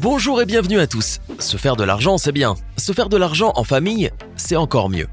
Bonjour et bienvenue à tous. Se faire de l'argent, c'est bien. Se faire de l'argent en famille, c'est encore mieux.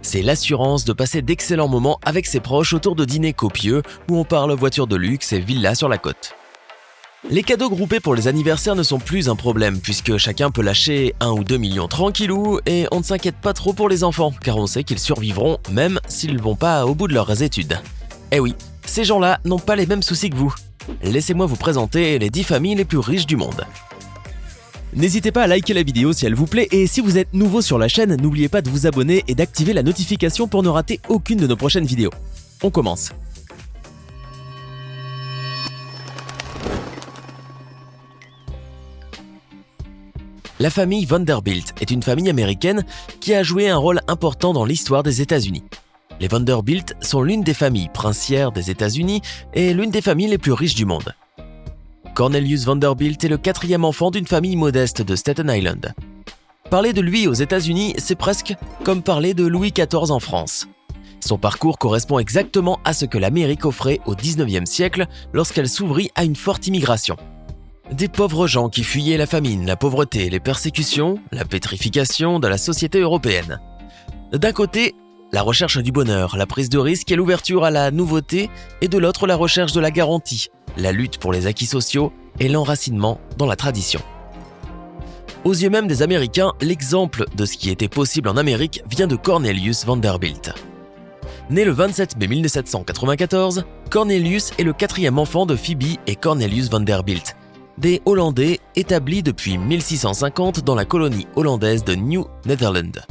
C'est l'assurance de passer d'excellents moments avec ses proches autour de dîners copieux où on parle voitures de luxe et villas sur la côte. Les cadeaux groupés pour les anniversaires ne sont plus un problème puisque chacun peut lâcher 1 ou 2 millions tranquillou et on ne s'inquiète pas trop pour les enfants car on sait qu'ils survivront même s'ils ne vont pas au bout de leurs études. Eh oui, ces gens-là n'ont pas les mêmes soucis que vous. Laissez-moi vous présenter les 10 familles les plus riches du monde. N'hésitez pas à liker la vidéo si elle vous plaît et si vous êtes nouveau sur la chaîne, n'oubliez pas de vous abonner et d'activer la notification pour ne rater aucune de nos prochaines vidéos. On commence. La famille Vanderbilt est une famille américaine qui a joué un rôle important dans l'histoire des États-Unis. Les Vanderbilt sont l'une des familles princières des États-Unis et l'une des familles les plus riches du monde. Cornelius Vanderbilt est le 4e enfant d'une famille modeste de Staten Island. Parler de lui aux États-Unis, c'est presque comme parler de Louis XIV en France. Son parcours correspond exactement à ce que l'Amérique offrait au XIXe siècle lorsqu'elle s'ouvrit à une forte immigration. Des pauvres gens qui fuyaient la famine, la pauvreté, les persécutions, la pétrification de la société européenne. D'un côté, la recherche du bonheur, la prise de risque et l'ouverture à la nouveauté, et de l'autre la recherche de la garantie, la lutte pour les acquis sociaux et l'enracinement dans la tradition. Aux yeux même des Américains, l'exemple de ce qui était possible en Amérique vient de Cornelius Vanderbilt. Né le 27 mai 1794, Cornelius est le 4e enfant de Phoebe et Cornelius Vanderbilt, des Hollandais établis depuis 1650 dans la colonie hollandaise de New Netherland,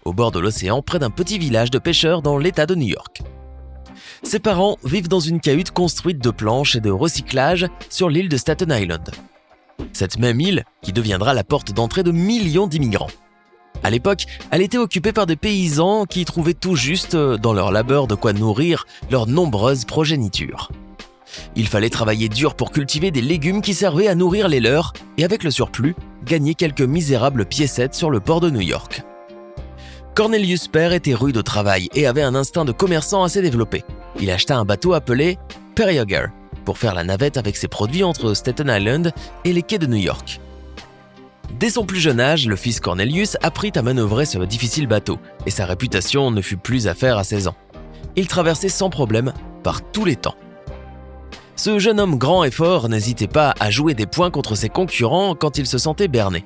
au bord de l'océan près d'un petit village de pêcheurs dans l'État de New York. Ses parents vivent dans une cahute construite de planches et de recyclage sur l'île de Staten Island. Cette même île qui deviendra la porte d'entrée de millions d'immigrants. À l'époque, elle était occupée par des paysans qui trouvaient tout juste dans leur labeur de quoi nourrir leurs nombreuses progénitures. Il fallait travailler dur pour cultiver des légumes qui servaient à nourrir les leurs et avec le surplus, gagner quelques misérables piécettes sur le port de New York. Cornelius père était rude au travail et avait un instinct de commerçant assez développé. Il acheta un bateau appelé Perriogger pour faire la navette avec ses produits entre Staten Island et les quais de New York. Dès son plus jeune âge, le fils Cornelius apprit à manœuvrer ce difficile bateau et sa réputation ne fut plus à faire à 16 ans. Il traversait sans problème par tous les temps. Ce jeune homme grand et fort n'hésitait pas à jouer des points contre ses concurrents quand il se sentait berné.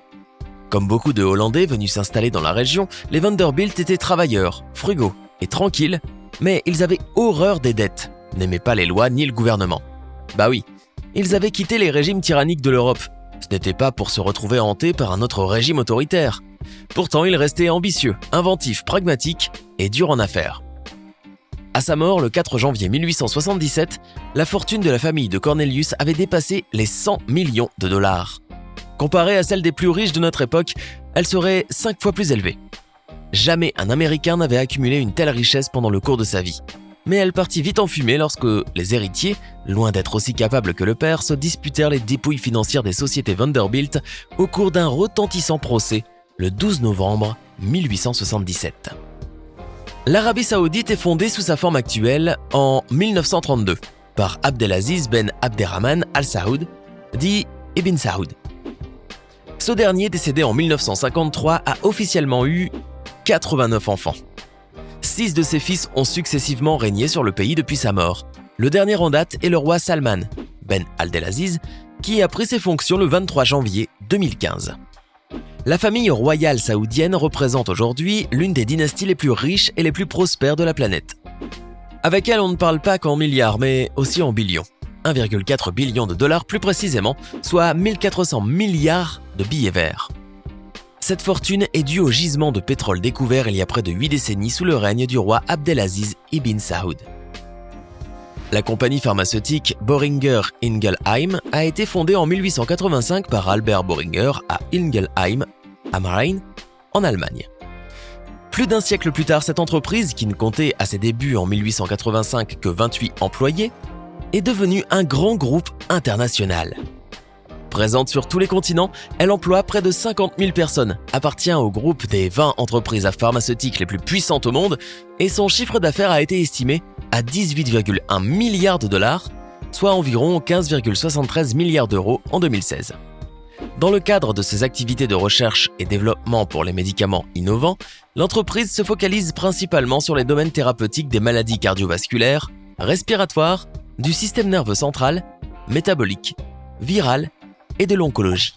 Comme beaucoup de Hollandais venus s'installer dans la région, les Vanderbilt étaient travailleurs, frugaux et tranquilles, mais ils avaient horreur des dettes, n'aimaient pas les lois ni le gouvernement. Bah oui, ils avaient quitté les régimes tyranniques de l'Europe. Ce n'était pas pour se retrouver hantés par un autre régime autoritaire. Pourtant, ils restaient ambitieux, inventifs, pragmatiques et durs en affaires. À sa mort, le 4 janvier 1877, la fortune de la famille de Cornelius avait dépassé les 100 millions de dollars. Comparée à celle des plus riches de notre époque, elle serait 5 fois plus élevée. Jamais un Américain n'avait accumulé une telle richesse pendant le cours de sa vie. Mais elle partit vite en fumée lorsque les héritiers, loin d'être aussi capables que le père, se disputèrent les dépouilles financières des sociétés Vanderbilt au cours d'un retentissant procès le 12 novembre 1877. L'Arabie Saoudite est fondée sous sa forme actuelle en 1932 par Abdelaziz Ben Abderrahman Al Saoud, dit Ibn Saoud. Ce dernier, décédé en 1953, a officiellement eu 89 enfants. 6 de ses fils ont successivement régné sur le pays depuis sa mort. Le dernier en date est le roi Salman Ben Abdelaziz, qui a pris ses fonctions le 23 janvier 2015. La famille royale saoudienne représente aujourd'hui l'une des dynasties les plus riches et les plus prospères de la planète. Avec elle, on ne parle pas qu'en milliards, mais aussi en billions. 1,4 billion de dollars plus précisément, soit 1400 milliards de billets verts. Cette fortune est due au gisement de pétrole découvert il y a près de 8 décennies sous le règne du roi Abdelaziz Ibn Saoud. La compagnie pharmaceutique Boehringer Ingelheim a été fondée en 1885 par Albert Boehringer à Ingelheim, am Rhein, en Allemagne. Plus d'un siècle plus tard, cette entreprise, qui ne comptait à ses débuts en 1885 que 28 employés, est devenue un grand groupe international. Présente sur tous les continents, elle emploie près de 50 000 personnes, appartient au groupe des 20 entreprises pharmaceutiques les plus puissantes au monde et son chiffre d'affaires a été estimé à 18,1 milliards de dollars, soit environ 15,73 milliards d'euros en 2016. Dans le cadre de ses activités de recherche et développement pour les médicaments innovants, l'entreprise se focalise principalement sur les domaines thérapeutiques des maladies cardiovasculaires, respiratoires, du système nerveux central, métabolique, virale et de l'oncologie.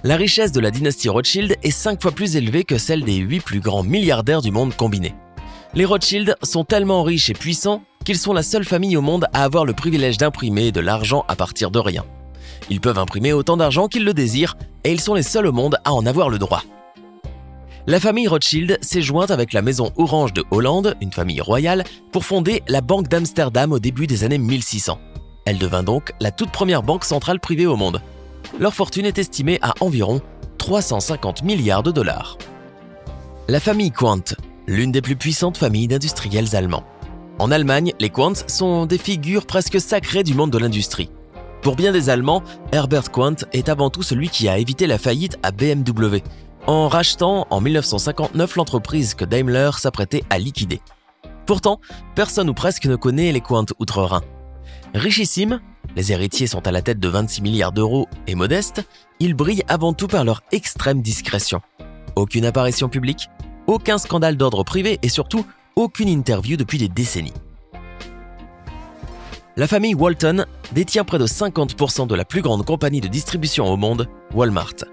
La richesse de la dynastie Rothschild est 5 fois plus élevée que celle des 8 plus grands milliardaires du monde combinés. Les Rothschild sont tellement riches et puissants qu'ils sont la seule famille au monde à avoir le privilège d'imprimer de l'argent à partir de rien. Ils peuvent imprimer autant d'argent qu'ils le désirent et ils sont les seuls au monde à en avoir le droit. La famille Rothschild s'est jointe avec la maison Orange de Hollande, une famille royale, pour fonder la Banque d'Amsterdam au début des années 1600. Elle devint donc la toute première banque centrale privée au monde. Leur fortune est estimée à environ 350 milliards de dollars. La famille Quandt, l'une des plus puissantes familles d'industriels allemands. En Allemagne, les Quandt sont des figures presque sacrées du monde de l'industrie. Pour bien des Allemands, Herbert Quandt est avant tout celui qui a évité la faillite à BMW, en rachetant en 1959 l'entreprise que Daimler s'apprêtait à liquider. Pourtant, personne ou presque ne connaît les Quandt outre-Rhin. Richissimes, les héritiers sont à la tête de 26 milliards d'euros et modestes, ils brillent avant tout par leur extrême discrétion. Aucune apparition publique, aucun scandale d'ordre privé et surtout aucune interview depuis des décennies. La famille Walton détient près de 50% de la plus grande compagnie de distribution au monde, Walmart.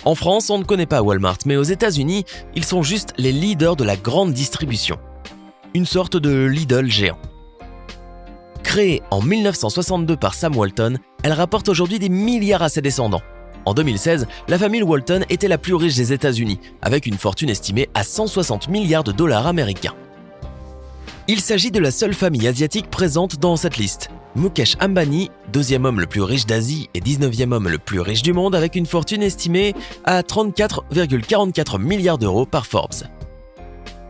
En France, on ne connaît pas Walmart, mais aux États-Unis, ils sont juste les leaders de la grande distribution. Une sorte de Lidl géant. Créée en 1962 par Sam Walton, elle rapporte aujourd'hui des milliards à ses descendants. En 2016, la famille Walton était la plus riche des États-Unis, avec une fortune estimée à 160 milliards de dollars américains. Il s'agit de la seule famille asiatique présente dans cette liste. Mukesh Ambani, deuxième homme le plus riche d'Asie et 19e homme le plus riche du monde, avec une fortune estimée à 34,44 milliards d'euros par Forbes.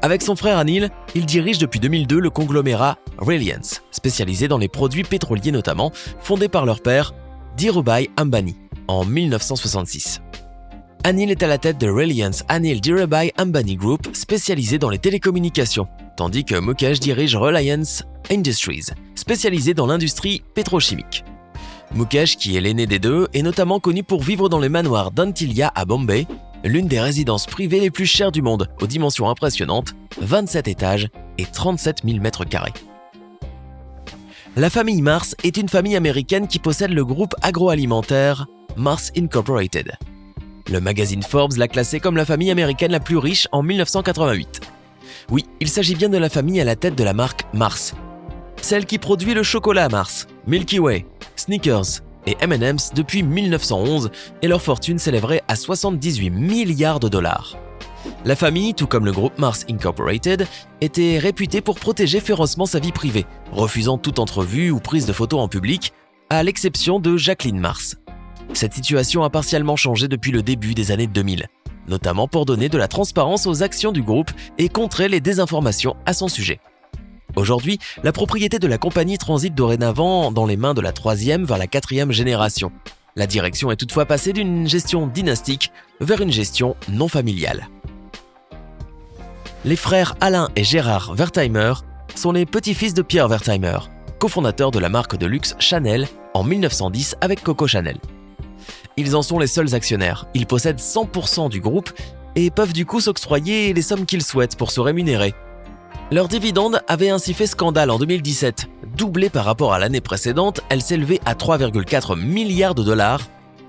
Avec son frère Anil, il dirige depuis 2002 le conglomérat Reliance, spécialisé dans les produits pétroliers notamment, fondé par leur père, Dhirubhai Ambani, en 1966. Anil est à la tête de Reliance Anil Dhirubhai Ambani Group, spécialisé dans les télécommunications, tandis que Mukesh dirige Reliance Industries, spécialisé dans l'industrie pétrochimique. Mukesh, qui est l'aîné des deux, est notamment connu pour vivre dans le manoir d'Antilia à Bombay, l'une des résidences privées les plus chères du monde, aux dimensions impressionnantes, 27 étages et 37 000 m². La famille Mars est une famille américaine qui possède le groupe agroalimentaire Mars Incorporated. Le magazine Forbes l'a classée comme la famille américaine la plus riche en 1988. Oui, il s'agit bien de la famille à la tête de la marque Mars. Celle qui produit le chocolat Mars, Milky Way, Snickers et M&M's depuis 1911 et leur fortune s'élèverait à 78 milliards de dollars. La famille, tout comme le groupe Mars Incorporated, était réputée pour protéger férocement sa vie privée, refusant toute entrevue ou prise de photos en public, à l'exception de Jacqueline Mars. Cette situation a partiellement changé depuis le début des années 2000, notamment pour donner de la transparence aux actions du groupe et contrer les désinformations à son sujet. Aujourd'hui, la propriété de la compagnie transite dorénavant dans les mains de la 3e vers la 4e génération. La direction est toutefois passée d'une gestion dynastique vers une gestion non familiale. Les frères Alain et Gérard Wertheimer sont les petits-fils de Pierre Wertheimer, cofondateur de la marque de luxe Chanel en 1910 avec Coco Chanel. Ils en sont les seuls actionnaires, ils possèdent 100% du groupe et peuvent du coup s'octroyer les sommes qu'ils souhaitent pour se rémunérer. Leur dividende avait ainsi fait scandale en 2017. Doublée par rapport à l'année précédente, elle s'élevait à 3,4 milliards de dollars,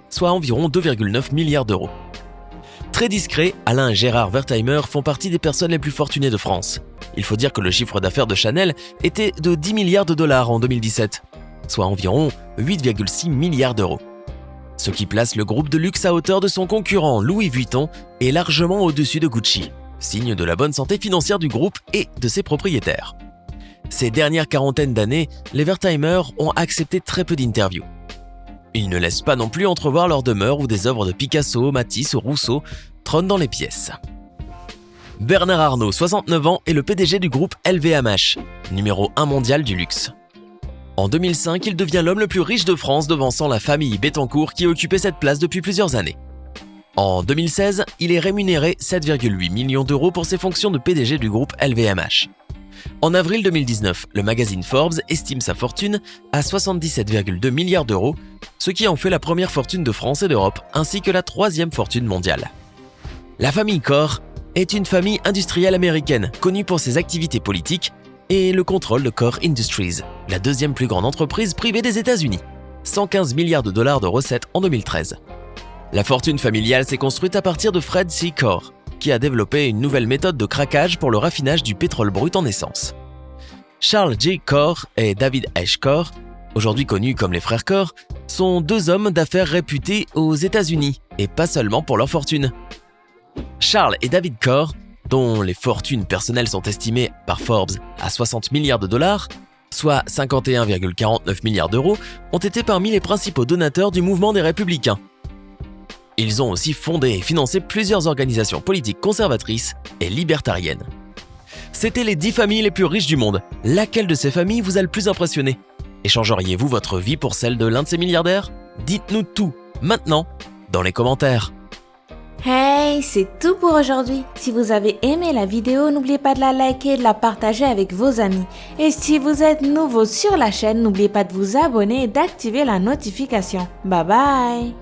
soit environ 2,9 milliards d'euros. Très discrets, Alain et Gérard Wertheimer font partie des personnes les plus fortunées de France. Il faut dire que le chiffre d'affaires de Chanel était de 10 milliards de dollars en 2017, soit environ 8,6 milliards d'euros. Ce qui place le groupe de luxe à hauteur de son concurrent Louis Vuitton et largement au-dessus de Gucci, signe de la bonne santé financière du groupe et de ses propriétaires. Ces dernières quarantaines d'années, les Wertheimer ont accepté très peu d'interviews. Ils ne laissent pas non plus entrevoir leur demeure où des œuvres de Picasso, Matisse ou Rousseau trônent dans les pièces. Bernard Arnault, 69 ans, est le PDG du groupe LVMH, numéro 1 mondial du luxe. En 2005, il devient l'homme le plus riche de France, devançant la famille Bettencourt qui occupait cette place depuis plusieurs années. En 2016, il est rémunéré 7,8 millions d'euros pour ses fonctions de PDG du groupe LVMH. En avril 2019, le magazine Forbes estime sa fortune à 77,2 milliards d'euros, ce qui en fait la première fortune de France et d'Europe, ainsi que la troisième fortune mondiale. La famille Corr est une famille industrielle américaine connue pour ses activités politiques et le contrôle de Corr Industries, la deuxième plus grande entreprise privée des États-Unis, 115 milliards de dollars de recettes en 2013. La fortune familiale s'est construite à partir de Fred C. Corr, qui a développé une nouvelle méthode de craquage pour le raffinage du pétrole brut en essence. Charles J. Corr et David H. Corr, aujourd'hui connus comme les frères Corr, sont deux hommes d'affaires réputés aux États-Unis, et pas seulement pour leur fortune. Charles et David Corr, dont les fortunes personnelles sont estimées par Forbes à 60 milliards de dollars, soit 51,49 milliards d'euros, ont été parmi les principaux donateurs du mouvement des Républicains. Ils ont aussi fondé et financé plusieurs organisations politiques conservatrices et libertariennes. C'était les 10 familles les plus riches du monde. Laquelle de ces familles vous a le plus impressionné? Échangeriez-vous votre vie pour celle de l'un de ces milliardaires? Dites-nous tout, maintenant, dans les commentaires. Hey, c'est tout pour aujourd'hui. Si vous avez aimé la vidéo, n'oubliez pas de la liker et de la partager avec vos amis. Et si vous êtes nouveau sur la chaîne, n'oubliez pas de vous abonner et d'activer la notification. Bye bye!